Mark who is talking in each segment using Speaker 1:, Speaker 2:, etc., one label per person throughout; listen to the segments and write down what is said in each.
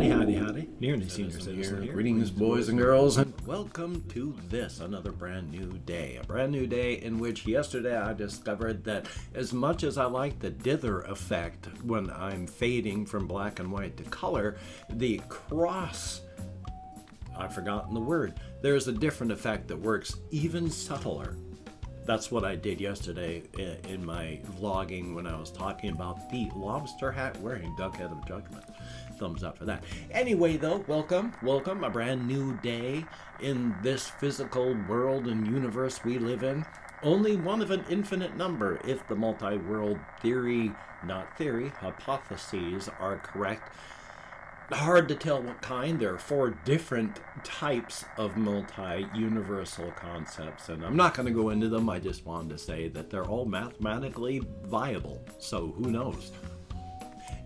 Speaker 1: Howdy. Nearly senior citizen here. Greetings, boys and girls, and welcome to another brand new day. A brand new day in which yesterday I discovered that as much as I like the dither effect when I'm fading from black and white to color, the cross, I've forgotten the word, there's a different effect that works even subtler. That's what I did yesterday in my vlogging when I was talking about the lobster hat wearing Duckhead of Judgment. Thumbs up for that. Anyway, though, welcome. A brand new day in this physical world and universe we live in. Only one of an infinite number if the multi-world hypotheses are correct. Hard to tell what kind. There are 4 different types of multi-universal concepts, and I'm not going to go into them. I just wanted to say that they're all mathematically viable, so who knows.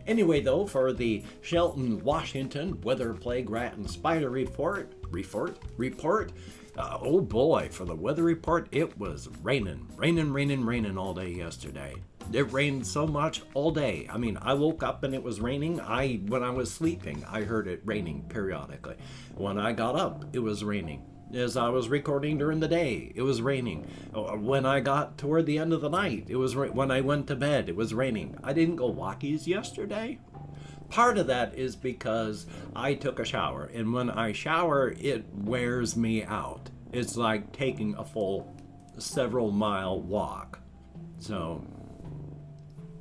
Speaker 1: Anyway, though, for the Shelton, Washington weather plague rat and spider report, oh boy, for the weather report, it was raining all day yesterday. It rained so much all day. I mean, I woke up and it was raining. When I was sleeping, I heard it raining periodically. When I got up, it was raining. As I was recording during the day, it was raining. When I got toward the end of the night, it was when I went to bed, it was raining. I didn't go walkies yesterday. Part of that is because I took a shower, and when I shower, it wears me out. It's like taking a full several mile walk. So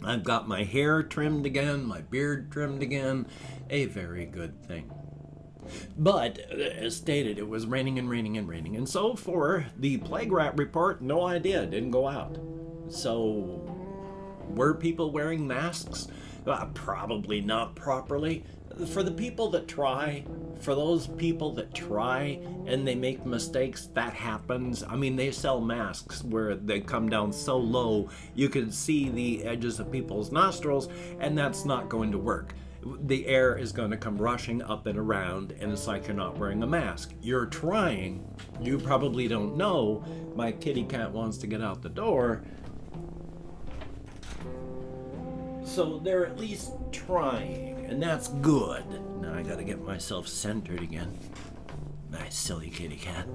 Speaker 1: I've got my hair trimmed again, my beard trimmed again, a very good thing. But, as stated, it was raining. And so for the plague rat report, no idea, didn't go out. So, were people wearing masks? Probably not properly. For the people that try, for those people that try and they make mistakes, that happens. I mean, they sell masks where they come down so low you can see the edges of people's nostrils, and that's not going to work. The air is going to come rushing up and around, and it's like you're not wearing a mask. You're trying. You probably don't know. My kitty cat wants to get out the door. So they're at least trying, and that's good. Now I gotta get myself centered again. Nice silly kitty cat.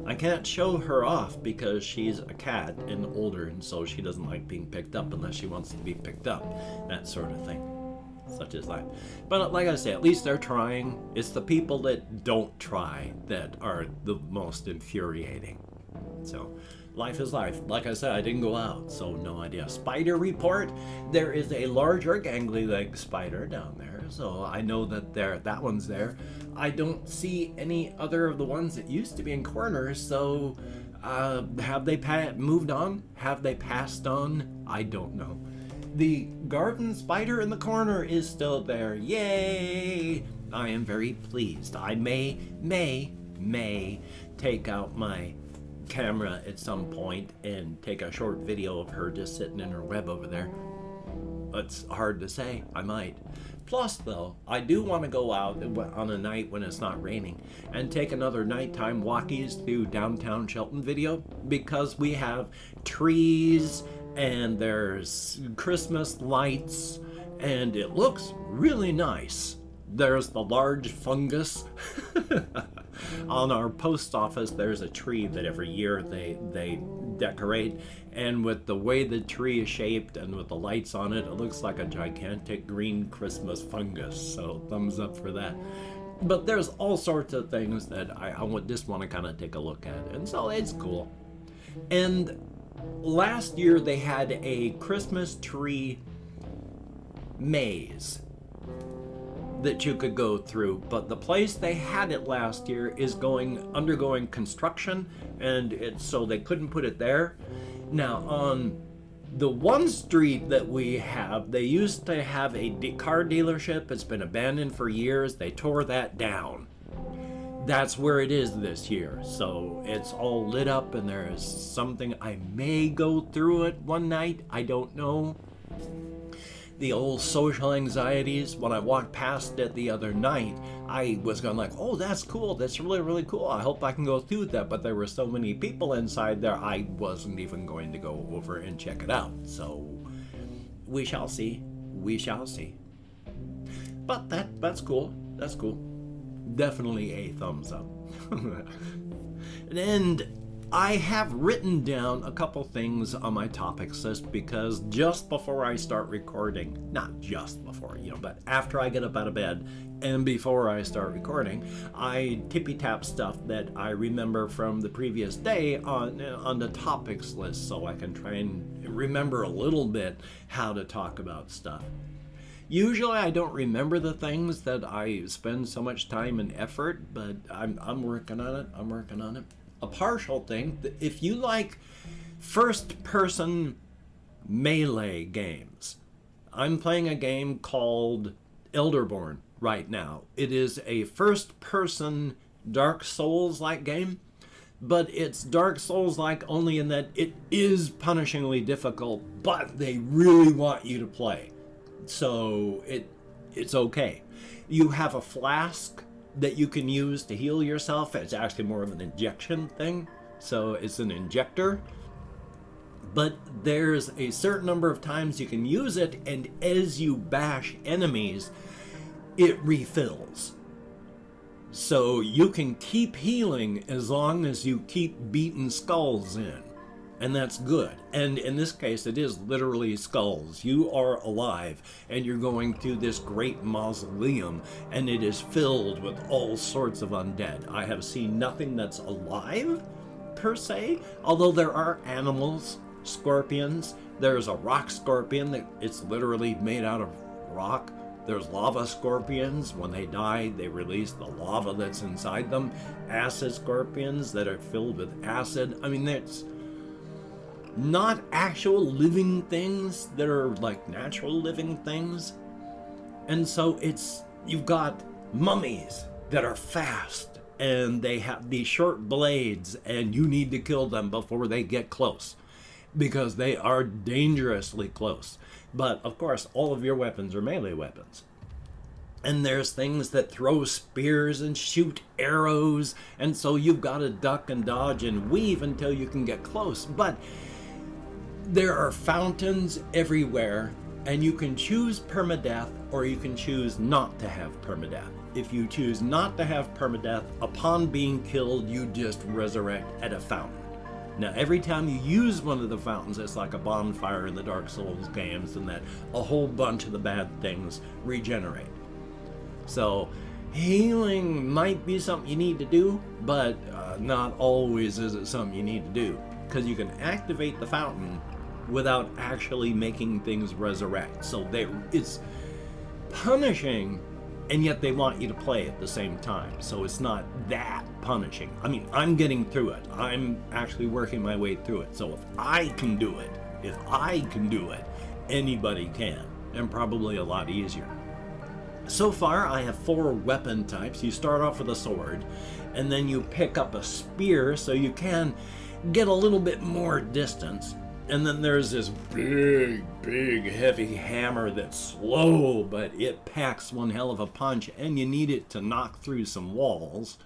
Speaker 1: I can't show her off because she's a cat and older, and so she doesn't like being picked up unless she wants to be picked up. That sort of thing. Such is life. But like I say, at least they're trying. It's the people that don't try that are the most infuriating. So, life is life. Like I said, I didn't go out, so no idea. Spider report. There is a larger gangly leg spider down there, so I know that that one's there. I don't see any other of the ones that used to be in corners, so have they moved on? Have they passed on? I don't know. The garden spider in the corner is still there. Yay! I am very pleased. I may take out my camera at some point and take a short video of her just sitting in her web over there. It's hard to say. I might. Plus, though, I do want to go out on a night when it's not raining and take another nighttime walkies through downtown Shelton video, because we have trees and there's Christmas lights and it looks really nice. There's the large fungus. On our post office, there's a tree that every year they decorate, and with the way the tree is shaped and with the lights on it, it looks like a gigantic green Christmas fungus, so thumbs up for that. But there's all sorts of things that I would just want to kind of take a look at, and so it's cool. And last year they had a Christmas tree maze that you could go through, but the place they had it last year is undergoing construction, and so they couldn't put it there. Now, on the one street that we have, they used to have a car dealership. It's been abandoned for years. They tore that down. That's where it is this year, so it's all lit up, and there is something. I may go through it one night, I don't know. The old social anxieties, when I walked past it the other night, I was going like, oh, that's cool, that's really, really cool, I hope I can go through that, but there were so many people inside there, I wasn't even going to go over and check it out, so we shall see. But that's cool. That's cool. Definitely a thumbs up. And I have written down a couple things on my topics list because just before I start recording, not just before, but after I get up out of bed and before I start recording, I tippy-tap stuff that I remember from the previous day on the topics list so I can try and remember a little bit how to talk about stuff. Usually I don't remember the things that I spend so much time and effort, but I'm working on it. A partial thing, if you like first-person melee games, I'm playing a game called Elderborn right now. It is a first-person Dark Souls-like game, but it's Dark Souls-like only in that it is punishingly difficult, but they really want you to play. So it's okay. You have a flask that you can use to heal yourself. It's actually more of an injection thing, so it's an injector. But there's a certain number of times you can use it, and as you bash enemies, it refills. So you can keep healing as long as you keep beating skulls in. And that's good. And in this case, it is literally skulls. You are alive, and you're going through this great mausoleum, and it is filled with all sorts of undead. I have seen nothing that's alive, per se, although there are animals, scorpions. There's a rock scorpion that it's literally made out of rock. There's lava scorpions. When they die, they release the lava that's inside them. Acid scorpions that are filled with acid. I mean, that's not actual living things that are like natural living things. And so you've got mummies that are fast and they have these short blades and you need to kill them before they get close because they are dangerously close. But of course, all of your weapons are melee weapons. And there's things that throw spears and shoot arrows, and so you've got to duck and dodge and weave until you can get close. But there are fountains everywhere, and you can choose permadeath or you can choose not to have permadeath. If you choose not to have permadeath, upon being killed, you just resurrect at a fountain. Now, every time you use one of the fountains, it's like a bonfire in the Dark Souls games, and that a whole bunch of the bad things regenerate. So, healing might be something you need to do, but not always is it something you need to do, because you can activate the fountain without actually making things resurrect. So it's punishing, and yet they want you to play at the same time. So it's not that punishing. I mean, I'm getting through it. I'm actually working my way through it. So if I can do it, anybody can, and probably a lot easier. So far, I have 4 weapon types. You start off with a sword, and then you pick up a spear so you can get a little bit more distance. And then there's this big, heavy hammer that's slow, but it packs one hell of a punch, and you need it to knock through some walls.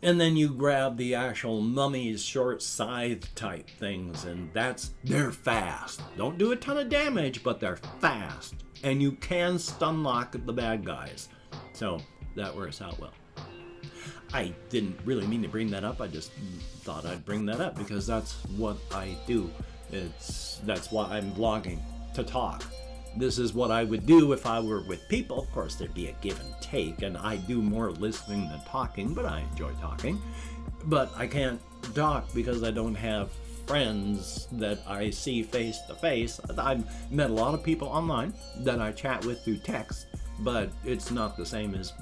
Speaker 1: And then you grab the actual mummy's short scythe type things, and they're fast. Don't do a ton of damage, but they're fast. And you can stun lock the bad guys. So that works out well. I didn't really mean to bring that up. I just thought I'd bring that up because that's what I do. That's why I'm vlogging, to talk. This is what I would do if I were with people. Of course, there'd be a give and take, and I do more listening than talking, but I enjoy talking. But I can't talk because I don't have friends that I see face to face. I've met a lot of people online that I chat with through text, but it's not the same as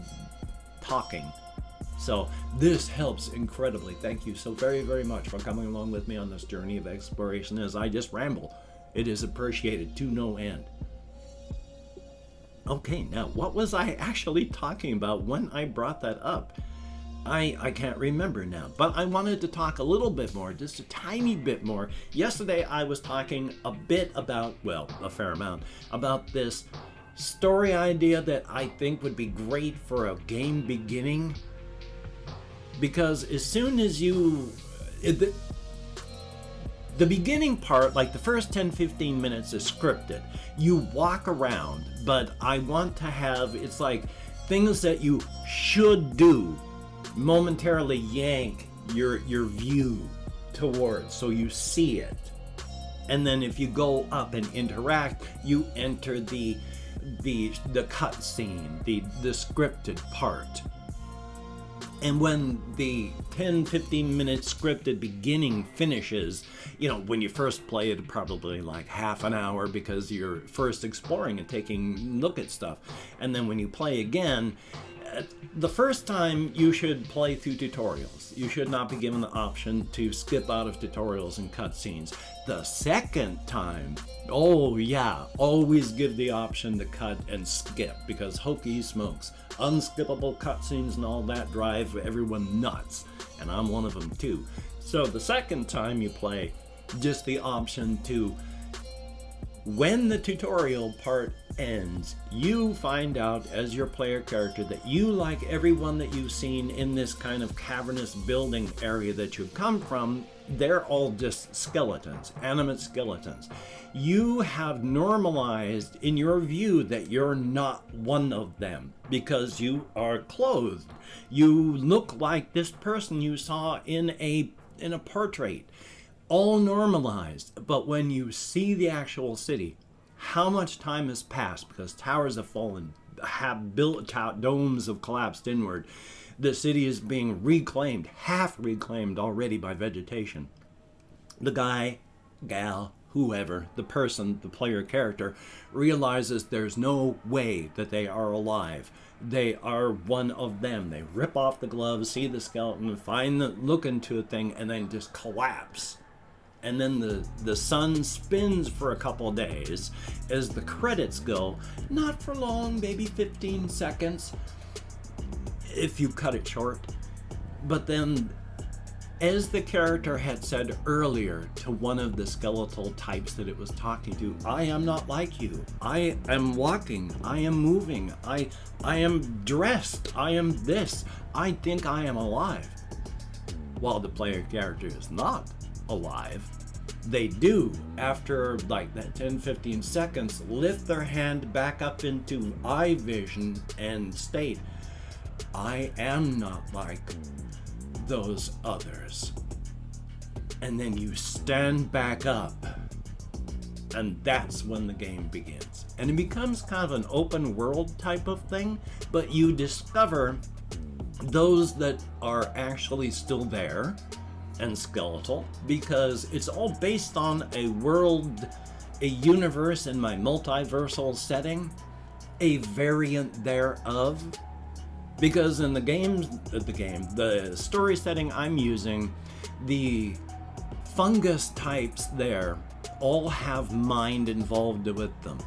Speaker 1: talking. So this helps incredibly. Thank you so very, very much for coming along with me on this journey of exploration as I just ramble. It is appreciated to no end. Okay, now what was I actually talking about when I brought that up? I can't remember now, but I wanted to talk a little bit more, just a tiny bit more. Yesterday I was talking a bit about, well, a fair amount, about this story idea that I think would be great for a game beginning. Because as soon as The beginning part, like the first 10-15 minutes, is scripted. You walk around, but I want to have, it's like things that you should do momentarily yank your view towards so you see it. And then if you go up and interact, you enter the cut scene, the scripted part. And when the 10-15 minute scripted beginning finishes, you know, when you first play it, probably like half an hour because you're first exploring and taking a look at stuff. And then when you play again, the first time you should play through tutorials. You should not be given the option to skip out of tutorials and cutscenes. The second time, oh yeah, always give the option to cut and skip, because hokey smokes, unskippable cutscenes and all that drive everyone nuts, and I'm one of them too. So the second time you play, just the option to, when the tutorial part ends, you find out as your player character that you, like everyone that you've seen in this kind of cavernous building area that you've come from, they're all just skeletons, animate skeletons. You have normalized in your view that you're not one of them because you are clothed. You look like this person you saw in a portrait. All normalized. But when you see the actual city, how much time has passed, because towers have fallen, have built domes have collapsed inward. The city is being reclaimed, half reclaimed already by vegetation. The guy, gal, whoever, the person, the player character, realizes there's no way that they are alive. They are one of them. They rip off the gloves, see the skeleton, look into a thing, and then just collapse. And then the sun spins for a couple days as the credits go. Not for long, maybe 15 seconds, if you cut it short. But then, as the character had said earlier to one of the skeletal types that it was talking to, I am not like you. I am walking. I am moving. I am dressed. I am this. I think I am alive. While the player character is not alive. They do, after like that 10-15 seconds, lift their hand back up into eye vision and state, I am not like those others. And then you stand back up, and that's when the game begins. And it becomes kind of an open world type of thing, but you discover those that are actually still there and skeletal, because it's all based on a world, a universe in my multiversal setting, a variant thereof. Because in the story setting I'm using, the fungus types there all have mind involved with them.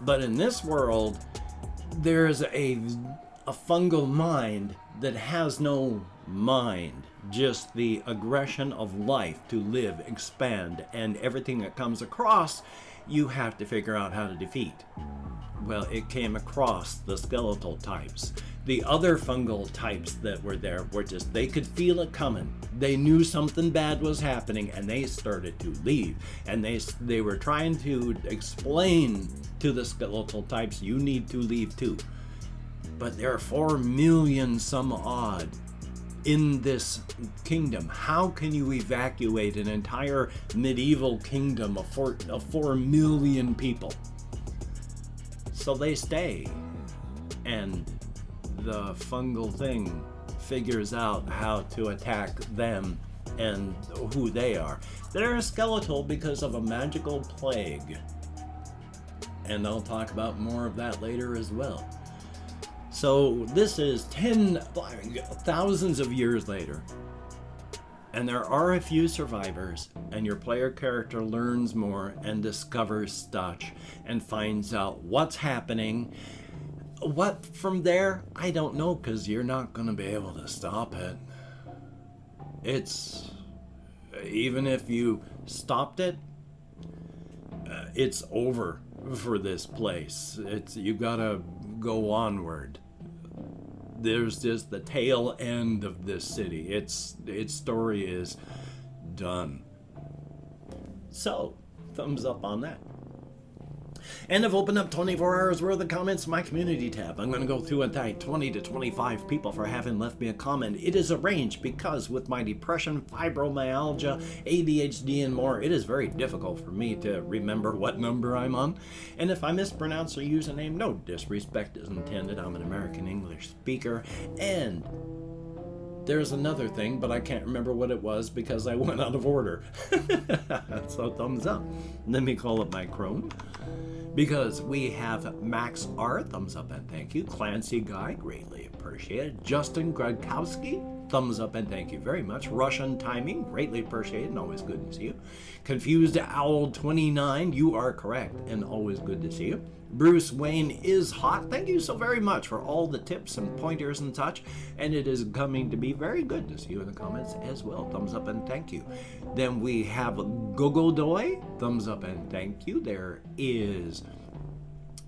Speaker 1: But in this world, there's a fungal mind that has no mind, just the aggression of life to live, expand, and everything that comes across, you have to figure out how to defeat. Well, it came across the skeletal types. The other fungal types that were there were just, they could feel it coming. They knew something bad was happening, and they started to leave. And they were trying to explain to the skeletal types, you need to leave too. But there are 4 million some odd in this kingdom. How can you evacuate an entire medieval kingdom of 4 million people? So they stay, and the fungal thing figures out how to attack them and who they are. They're skeletal because of a magical plague, and I'll talk about more of that later as well. So this is thousands of years later, and there are a few survivors, and your player character learns more and discovers stuff and finds out what's happening. What from there, I don't know, because you're not going to be able to stop it. It's, even if you stopped it, it's over for this place. You gotta go onward. There's just the tail end of this city. Its story is done. So, thumbs up on that. And I've opened up 24 hours worth of comments in my community tab. I'm going to go through and thank 20 to 25 people for having left me a comment. It is arranged because with my depression, fibromyalgia, ADHD, and more, it is very difficult for me to remember what number I'm on. And if I mispronounce a username, no disrespect is intended. I'm an American English speaker. And there's another thing, but I can't remember what it was because I went out of order. So thumbs up. Let me call up my Chrome. Because we have Max R, thumbs up and thank you. Clancy Guy, greatly appreciated. Justin Gradkowski, thumbs up and thank you very much. Russian Timing, greatly appreciated and always good to see you. Confused Owl 29, you are correct and always good to see you. Bruce Wayne is hot. Thank you so very much for all the tips and pointers and such. And it is coming to be very good to see you in the comments as well. Thumbs up and thank you. Then we have Gogodoy. Thumbs up and thank you. There is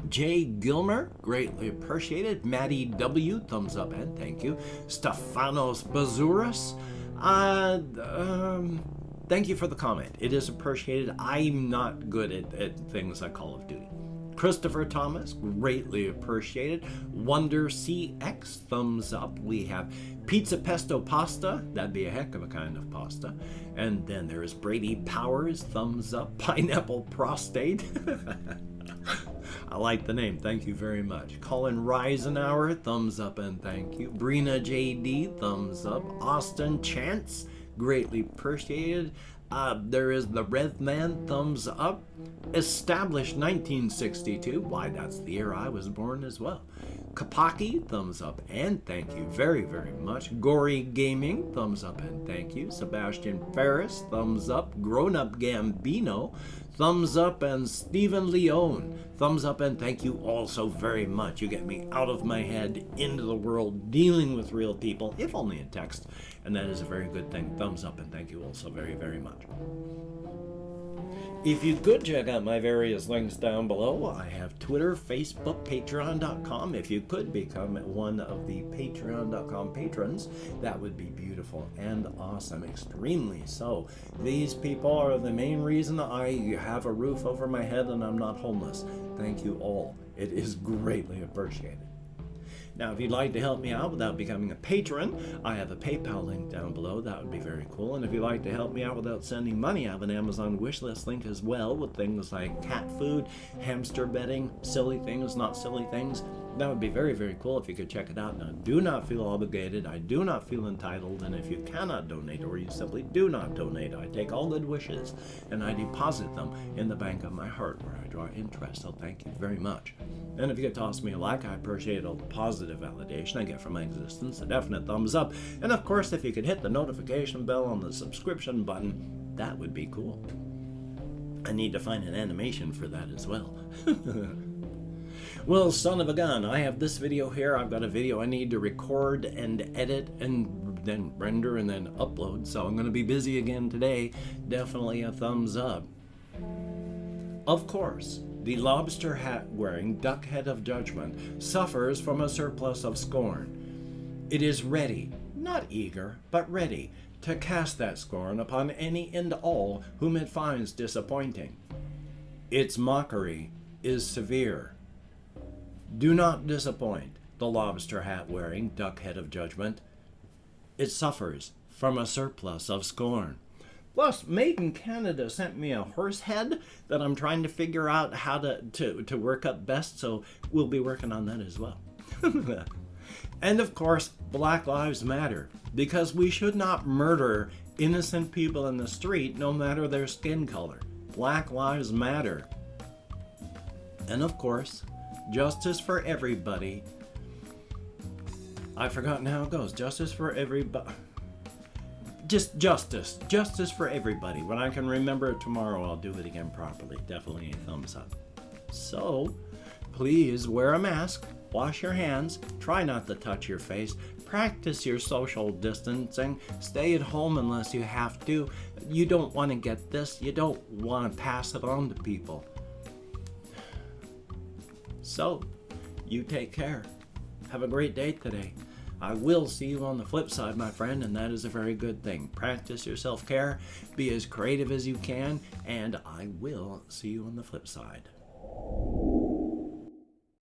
Speaker 1: Jay Gilmer. Greatly appreciated. Maddie W. Thumbs up and thank you. Stefanos Bazuras. Thank you for the comment. It is appreciated. I'm not good at things like Call of Duty. Christopher Thomas, greatly appreciated. Wonder CX, thumbs up. We have Pizza Pesto Pasta, that'd be a heck of a kind of pasta. And then there is Brady Powers, thumbs up. Pineapple Prostate. I like the name, thank you very much. Colin Reisenauer, thumbs up and thank you. Brina JD, thumbs up. Austin Chance, greatly appreciated. There is the Red Man, thumbs up. Established 1962. Why, that's the year I was born as well. Kapaki, thumbs up and thank you very, very much. Gory Gaming, thumbs up and thank you. Sebastian Ferris, thumbs up. Grown Up Gambino, thumbs up. And Stephen Leone, thumbs up and thank you also very much. You get me out of my head, into the world, dealing with real people, if only in text. And that is a very good thing. Thumbs up and thank you also very, very much. If you could check out my various links down below, I have Twitter, Facebook, Patreon.com. If you could become one of the Patreon.com patrons, that would be beautiful and awesome, extremely so. These people are the main reason I have a roof over my head and I'm not homeless. Thank you all. It is greatly appreciated. Now, if you'd like to help me out without becoming a patron, I have a PayPal link down below. That would be very cool. And if you'd like to help me out without sending money, I have an Amazon wishlist link as well with things like cat food, hamster bedding, silly things, not silly things. That would be very, very cool if you could check it out. Now, do not feel obligated. I do not feel entitled. And if you cannot donate or you simply do not donate, I take all good wishes and I deposit them in the bank of my heart where I draw interest. So thank you very much. And if you could toss me a like, I appreciate all the positive validation I get from my existence, a definite thumbs up. And of course, if you could hit the notification bell on the subscription button, that would be cool. I need to find an animation for that as well. Well, son of a gun, I have this video here. I've got a video I need to record and edit and then render and then upload. So I'm going to be busy again today. Definitely a thumbs up. Of course, the lobster hat wearing duckhead of judgment suffers from a surplus of scorn. It is ready, not eager, but ready to cast that scorn upon any and all whom it finds disappointing. Its mockery is severe. Do not disappoint the lobster hat wearing duckhead of judgment. It suffers from a surplus of scorn. Plus, Made in Canada sent me a horse head that I'm trying to figure out how to work up best, so we'll be working on that as well. And of course, Black Lives Matter, because we should not murder innocent people in the street no matter their skin color. Black Lives Matter. And of course, justice for everybody. I've forgotten how it goes. Justice for everybody. Just justice. Justice for everybody. When I can remember it tomorrow, I'll do it again properly. Definitely a thumbs up. So, please wear a mask. Wash your hands. Try not to touch your face. Practice your social distancing. Stay at home unless you have to. You don't want to get this. You don't want to pass it on to people. So, you take care. Have a great day today. I will see you on the flip side, my friend, and that is a very good thing. Practice your self-care, be as creative as you can, and I will see you on the flip side.